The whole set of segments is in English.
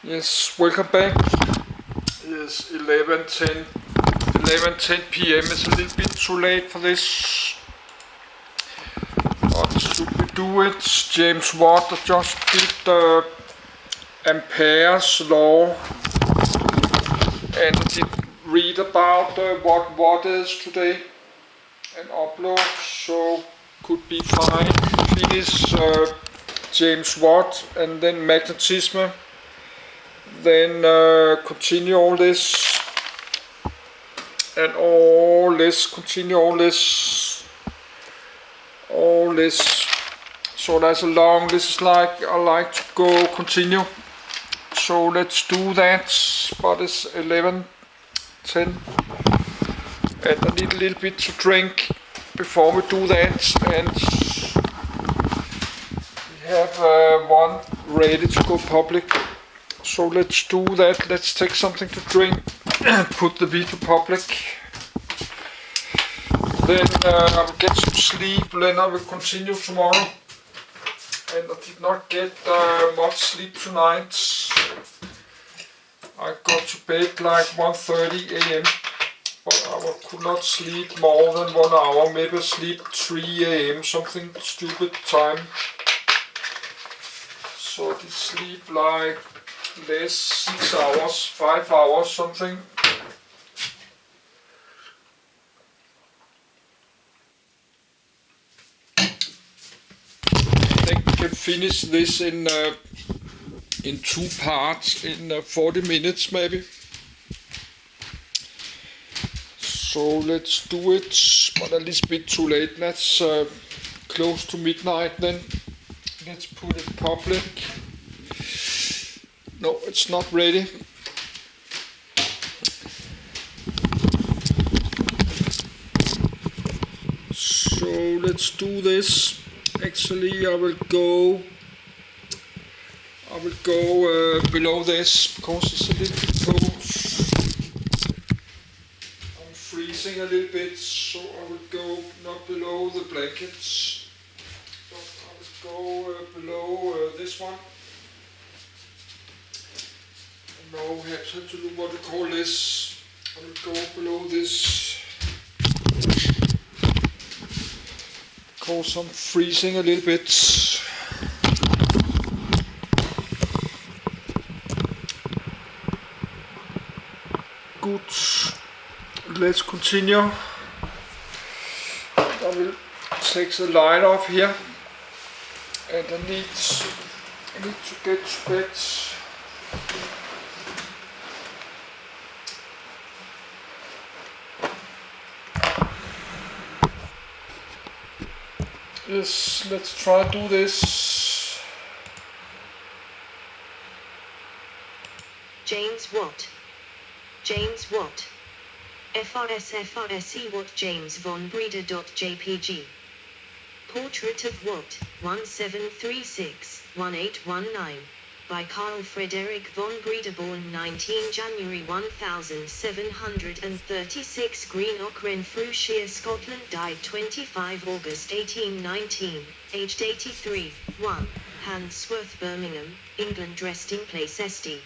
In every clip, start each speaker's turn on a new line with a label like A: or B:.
A: Yes, welcome back. It's 11:10 p.m. It's a little bit too late for this. What should we do it? James Watt just did Ampere's law, and I did read about what Watt is today and upload, so could be fine. Finish James Watt and then magnetism. Then continue all this and all this, continue all this, so that's a long, this is like, I like to go continue, so let's do that, but it's 11:10 and I need a little bit to drink before we do that, and we have one ready to go public. So let's do that. Let's take something to drink and put the video public. Then I will get some sleep. Then I will continue tomorrow. And I did not get much sleep tonight. I got to bed like 1:30 a.m. But I could not sleep more than 1 hour. Maybe sleep 3 a.m. Something stupid time. So I did sleep like less 6 hours, 5 hours, something. I think we can finish this in 2 parts in 40 minutes maybe. So let's do it, but a little bit too late. That's close to midnight then. Let's put it public. No, it's not ready. So let's do this. Actually, I will go below this because it's a little bit cold. I'm freezing a little bit, so I will go not below the blankets, but I will go below this one. No, we have to look what we call this. I will go below this. Because I'm freezing a little bit. Good. Let's continue. I will take the light off here. And I need to get to bed. Yes, let's try to do this.
B: James Watt. James Watt. FRSE Watt James von Breda.jpg. Portrait of Watt, 1736-1819. By Carl Frederick von Breda, born 19 January 1736, Greenock, Renfrewshire, Scotland, died 25 August 1819, aged 83, 1. Handsworth, Birmingham, England, resting place St.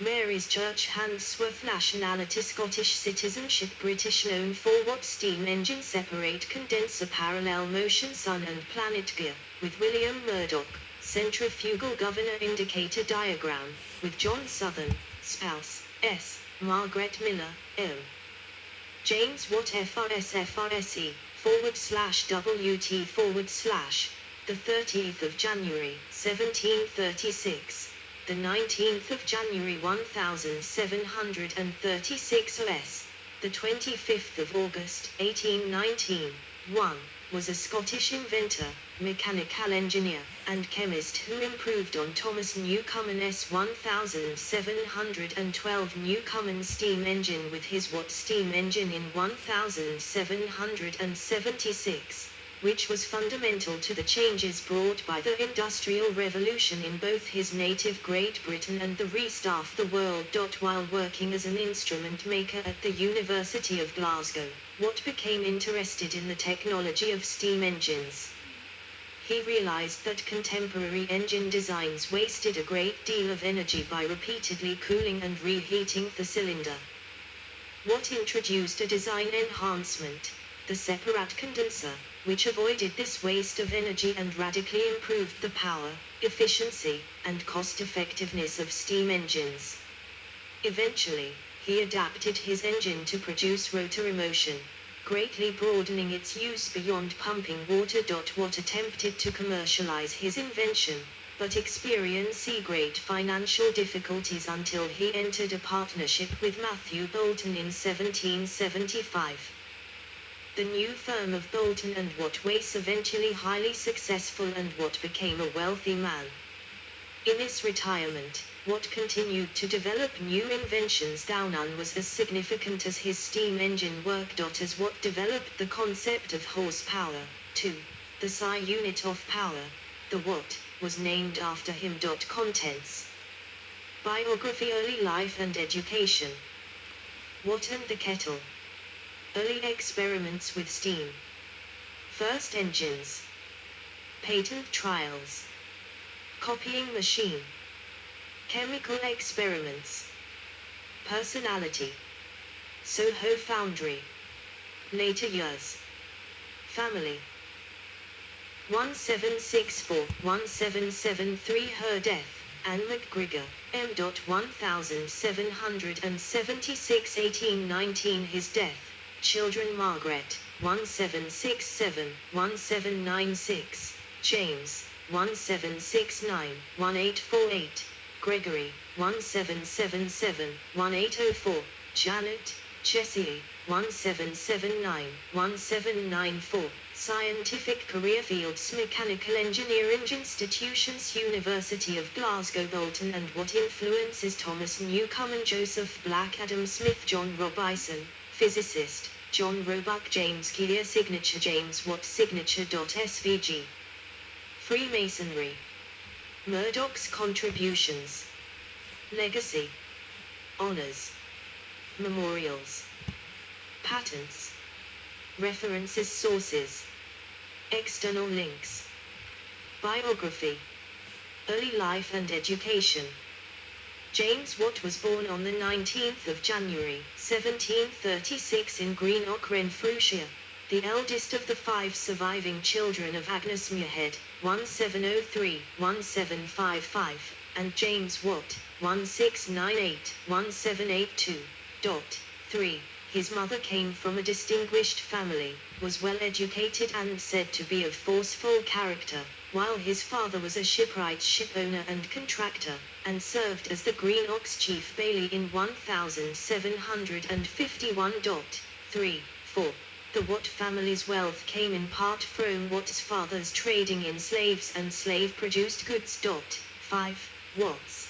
B: Mary's Church, Handsworth, nationality Scottish, citizenship British, known for Watt steam engine, separate condenser, parallel motion, sun and planet gear, with William Murdoch. Centrifugal governor, indicator diagram, with John Southern, spouse, S. Margaret Miller, M. James Watt FRSE, /WT/, the 30th of January, 1736, the 19th of January 1736 OS, the 25th of August, 1819, 1. Was a Scottish inventor, mechanical engineer, and chemist who improved on Thomas Newcomen's 1712 Newcomen steam engine with his Watt steam engine in 1776, which was fundamental to the changes brought by the Industrial Revolution in both his native Great Britain and the rest of the world. While working as an instrument maker at the University of Glasgow, Watt became interested in the technology of steam engines. he realized that contemporary engine designs wasted a great deal of energy by repeatedly cooling and reheating the cylinder. Watt introduced a design enhancement, the separate condenser, which avoided this waste of energy and radically improved the power, efficiency, and cost-effectiveness of steam engines. Eventually, he adapted his engine to produce rotary motion, greatly broadening its use beyond pumping water. Watt attempted to commercialize his invention, but experienced great financial difficulties until he entered a partnership with Matthew Boulton in 1775. The new firm of Boulton and Watt was eventually highly successful, and Watt became a wealthy man. In his retirement, Watt continued to develop new inventions, though none was as significant as his steam engine work. As Watt developed the concept of horsepower, too. The SI unit of power, the Watt, was named after him. Contents. Biography, early life and education. Watt and the kettle. Early experiments with steam. First engines. Patent trials. Copying machine. Chemical experiments. Personality. Soho Foundry. Later years. Family. 1764-1773 Her death, Anne McGregor, M. 1776 1819 His death, children Margaret, 1767-1796, James, 1769-1848, Gregory, 1777-1804, Janet, Jessie, 1779-1794, Scientific career fields: Mechanical Engineering Institutions, University of Glasgow. Boulton and Watt influences: Thomas Newcomen, Joseph Black, Adam Smith, John Robison, physicist, John Roebuck, James Clear. Signature: James Watt. Signature. SVG. Freemasonry. Murdoch's contributions. Legacy. Honors. Memorials. Patents. References. Sources. External links. Biography. Early life and education. James Watt was born on the 19th of January, 1736 in Greenock, Renfrewshire, the eldest of the 5 surviving children of Agnes Muirhead, 1703-1755, and James Watt, 1698-1782. 3. His mother came from a distinguished family, was well educated and said to be of forceful character, while his father was a shipwright, shipowner and contractor, and served as the Greenock's chief bailey in 1751. 3. 4. The Watt family's wealth came in part from Watt's father's trading in slaves and slave-produced goods. 5. Watt's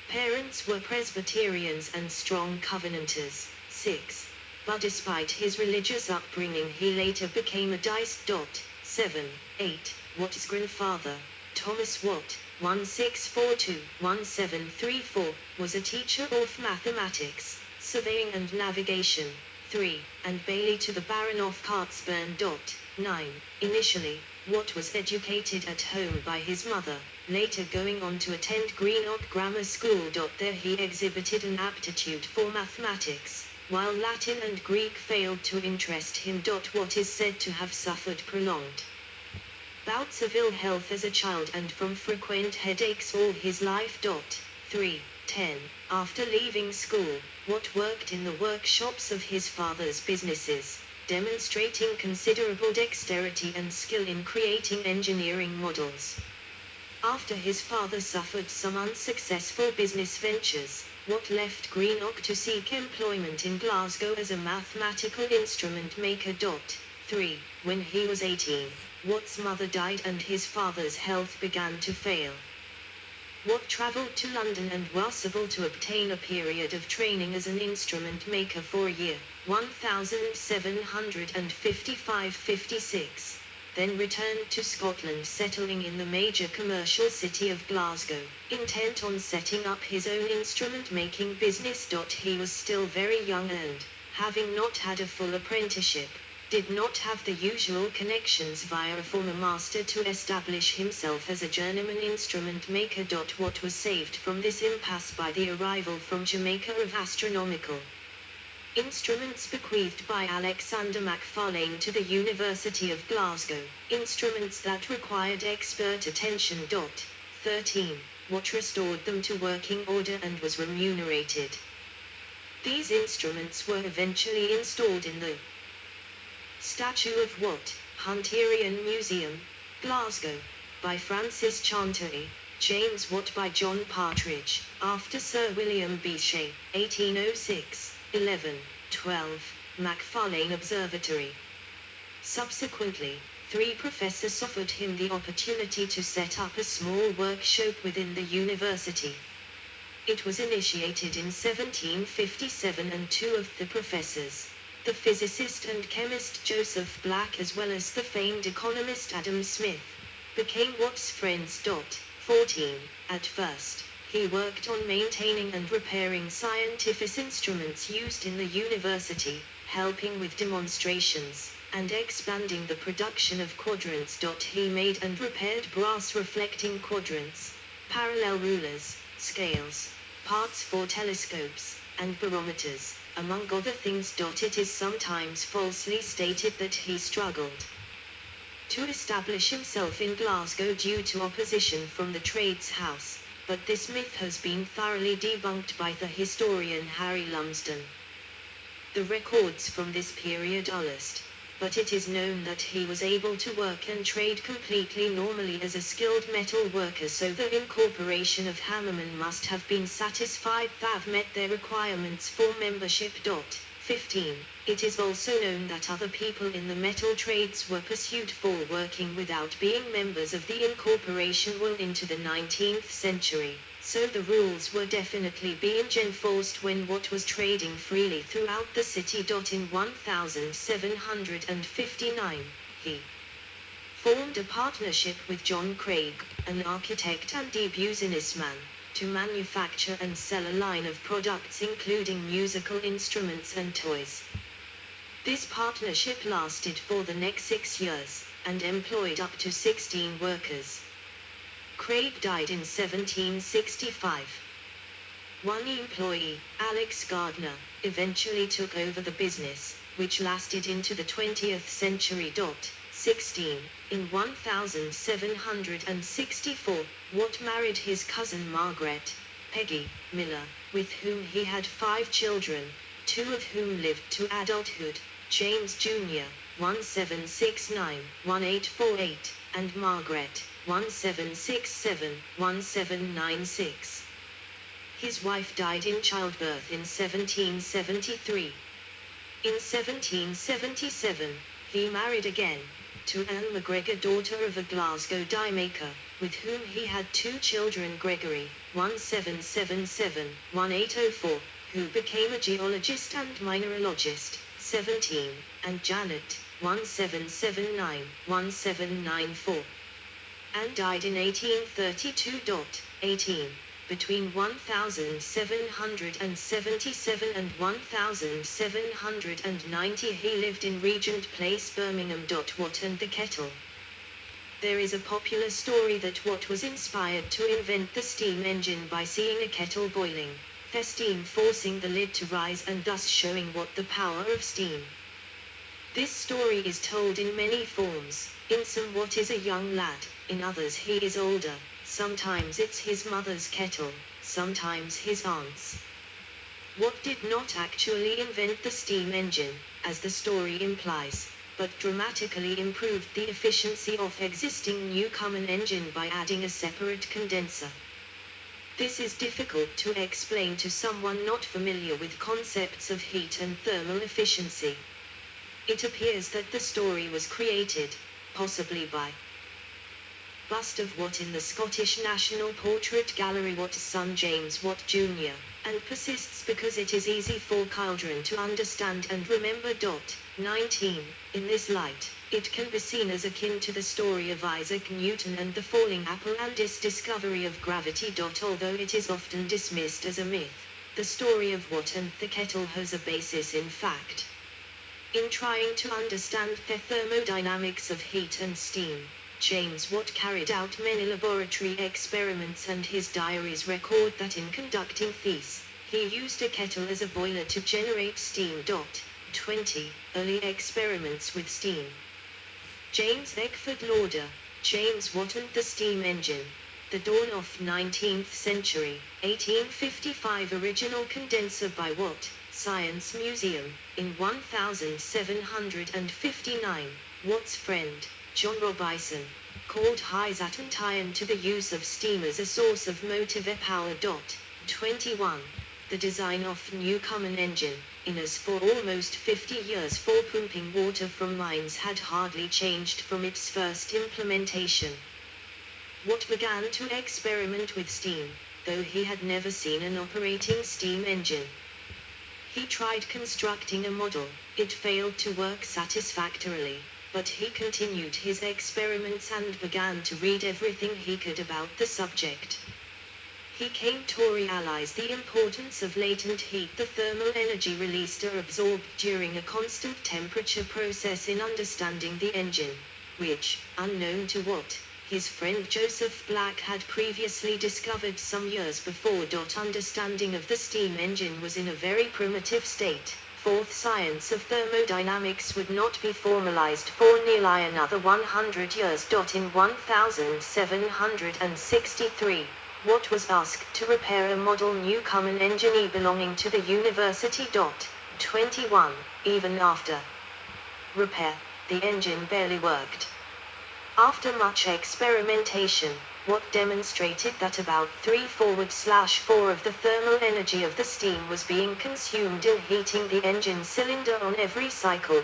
B: parents were Presbyterians and strong Covenanters. 6. But despite his religious upbringing, he later became a deist. 7. 8. Watt's grandfather, Thomas Watt, 1642-1734, was a teacher of mathematics, surveying and navigation. 3. And bailey to the Baron of Cartsburn. 9. Initially, Watt was educated at home by his mother, later going on to attend Greenock Grammar School. There he exhibited an aptitude for mathematics, while Latin and Greek failed to interest him. Watt is said to have suffered prolonged bouts of ill health as a child and from frequent headaches all his life. 3. 10. After leaving school, Watt worked in the workshops of his father's businesses, demonstrating considerable dexterity and skill in creating engineering models. After his father suffered some unsuccessful business ventures, Watt left Greenock to seek employment in Glasgow as a mathematical instrument maker. 3. When he was 18, Watt's mother died and his father's health began to fail. Watt travelled to London and was able to obtain a period of training as an instrument maker for a year, 1755-56. Then returned to Scotland, settling in the major commercial city of Glasgow, intent on setting up his own instrument-making business. He was still very young and, having not had a full apprenticeship, did not have the usual connections via a former master to establish himself as a journeyman instrument maker. Watt was saved from this impasse by the arrival from Jamaica of astronomical instruments bequeathed by Alexander Macfarlane to the University of Glasgow, instruments that required expert attention. 13. Watt restored them to working order and was remunerated. These instruments were eventually installed in the Statue of Watt, Hunterian Museum, Glasgow, by Francis Chantory, James Watt by John Partridge, after Sir William Bechet, 1806, 11, 12, Macfarlane Observatory. Subsequently, 3 professors offered him the opportunity to set up a small workshop within the university. It was initiated in 1757 and 2 of the professors, the physicist and chemist Joseph Black as well as the famed economist Adam Smith, became Watt's friends. 14. At first, he worked on maintaining and repairing scientific instruments used in the university, helping with demonstrations, and expanding the production of quadrants. He made and repaired brass reflecting quadrants, parallel rulers, scales, parts for telescopes, and barometers, among other things. It is sometimes falsely stated that he struggled to establish himself in Glasgow due to opposition from the trades house, but this myth has been thoroughly debunked by the historian Harry Lumsden. The records from this period are lost, but it is known that he was able to work and trade completely normally as a skilled metal worker, so the incorporation of hammermen must have been satisfied that met their requirements for membership. 15. It is also known that other people in the metal trades were pursued for working without being members of the incorporation well into the 19th century, so the rules were definitely being enforced when Watt was trading freely throughout the city. In 1759, he formed a partnership with John Craig, an architect and a businessman, to manufacture and sell a line of products including musical instruments and toys. This partnership lasted for the next 6 years, and employed up to 16 workers. Craig died in 1765. One employee, Alex Gardner, eventually took over the business, which lasted into the 20th century. 16. In 1764, Watt married his cousin Margaret, Peggy, Miller, with whom he had 5 children, 2 of whom lived to adulthood, James Jr., 1769-1848, and Margaret, 1767-1796. His wife died in childbirth in 1773. In 1777, he married again, to Anne McGregor, daughter of a Glasgow dye maker, with whom he had 2 children, Gregory, 1777-1804, who became a geologist and mineralogist, 17, and Janet, 1779-1794. Anne died in 1832. 18. Between 1777 and 1790 he lived in Regent Place, Birmingham. Watt and the kettle. There is a popular story that Watt was inspired to invent the steam engine by seeing a kettle boiling, the steam forcing the lid to rise and thus showing Watt the power of steam. This story is told in many forms. In some Watt is a young lad, in others he is older. Sometimes it's his mother's kettle, sometimes his aunt's. Watt did not actually invent the steam engine, as the story implies, but dramatically improved the efficiency of existing Newcomen engine by adding a separate condenser. This is difficult to explain to someone not familiar with concepts of heat and thermal efficiency. It appears that the story was created, possibly by bust of Watt in the Scottish National Portrait Gallery, Watt's son James Watt Jr., and persists because it is easy for children to understand and remember. 19. In this light, it can be seen as akin to the story of Isaac Newton and the falling apple and his discovery of gravity. Although it is often dismissed as a myth, the story of Watt and the kettle has a basis in fact. In trying to understand the thermodynamics of heat and steam, James Watt carried out many laboratory experiments, and his diaries record that in conducting these, he used a kettle as a boiler to generate steam. 20. Early experiments with steam. James Eckford Lauder, James Watt and the steam engine. The dawn of 19th century, 1855. Original condenser by Watt, Science Museum, in 1759. Watt's friend, John Robison, called his attention to the use of steam as a source of motive power. 21. The design of Newcomen engine, in as for almost 50 years for pumping water from mines, had hardly changed from its first implementation. Watt began to experiment with steam, though he had never seen an operating steam engine. He tried constructing a model. It failed to work satisfactorily, but he continued his experiments and began to read everything he could about the subject. He came to realize the importance of latent heat, the thermal energy released or absorbed during a constant temperature process, in understanding the engine, which, unknown to Watt, his friend Joseph Black had previously discovered some years before. Understanding of the steam engine was in a very primitive state. Fourth, science of thermodynamics would not be formalized for nearly another 100 years. In 1763, Watt was asked to repair a model Newcomen engine belonging to the university. 21. Even after repair, the engine barely worked. After much experimentation, Watt demonstrated that about 3/4 of the thermal energy of the steam was being consumed in heating the engine cylinder on every cycle.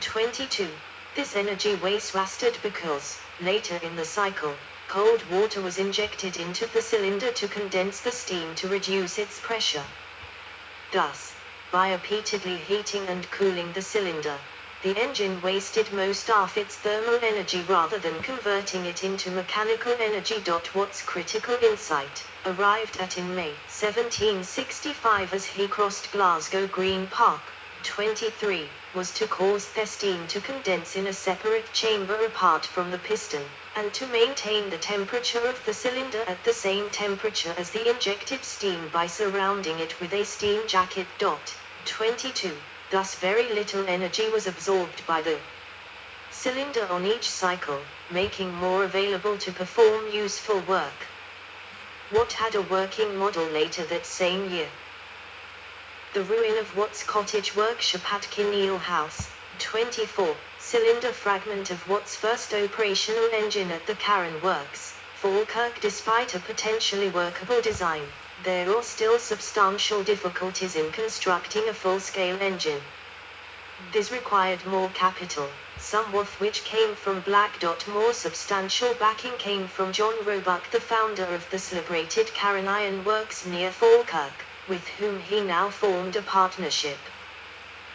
B: 22. This energy waste wasted because, later in the cycle, cold water was injected into the cylinder to condense the steam to reduce its pressure. Thus, by repeatedly heating and cooling the cylinder, the engine wasted most of its thermal energy rather than converting it into mechanical energy. Watt's critical insight, arrived at in May 1765 as he crossed Glasgow Green Park, 23, was to cause the steam to condense in a separate chamber apart from the piston, and to maintain the temperature of the cylinder at the same temperature as the injected steam by surrounding it with a steam jacket. 22. Thus very little energy was absorbed by the cylinder on each cycle, making more available to perform useful work. Watt had a working model later that same year. The ruin of Watt's cottage workshop at Kinneil House, 24, cylinder fragment of Watt's first operational engine at the Carron Works, Falkirk. Despite a potentially workable design, there are still substantial difficulties in constructing a full-scale engine. This required more capital, some of which came from Black. More substantial backing came from John Roebuck, the founder of the celebrated Carron Iron Works near Falkirk, with whom he now formed a partnership.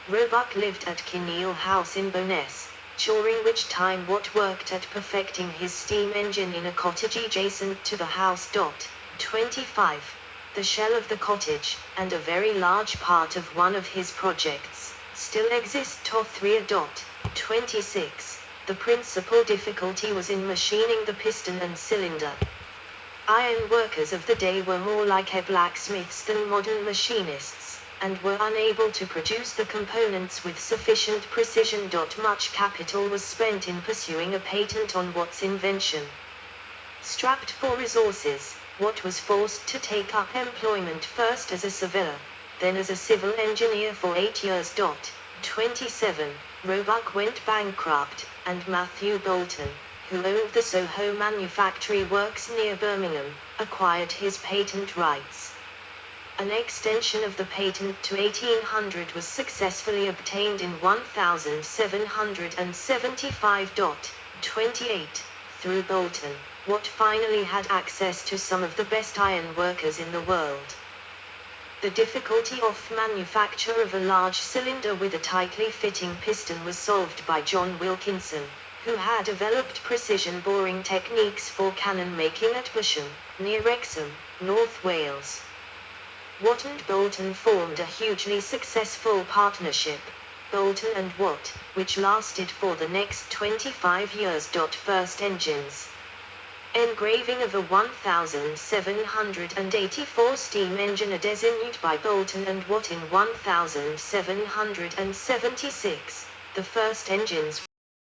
B: Roebuck lived at Kinneil House in Bowness, during which time Watt worked at perfecting his steam engine in a cottage adjacent to the house. 25. The shell of the cottage, and a very large part of one of his projects, still exist. 3. 26. The principal difficulty was in machining the piston and cylinder. Iron workers of the day were more like blacksmiths than modern machinists, and were unable to produce the components with sufficient precision. Much capital was spent in pursuing a patent on Watt's invention. Strapped for resources, Watt was forced to take up employment first as a surveyor, then as a civil engineer for 8 years. 27. Roebuck went bankrupt, and Matthew Boulton, who owned the Soho Manufactory Works near Birmingham, acquired his patent rights. An extension of the patent to 1800 was successfully obtained in 1775. 28. Through Boulton, Watt finally had access to some of the best iron workers in the world. The difficulty of manufacture of a large cylinder with a tightly fitting piston was solved by John Wilkinson, who had developed precision boring techniques for cannon making at Busham, near Wrexham, North Wales. Watt and Boulton formed a hugely successful partnership. Boulton and Watt, which lasted for the next 25 years. First engines. Engraving of a 1784 steam engine, a designate by Boulton and Watt in 1776. The first engines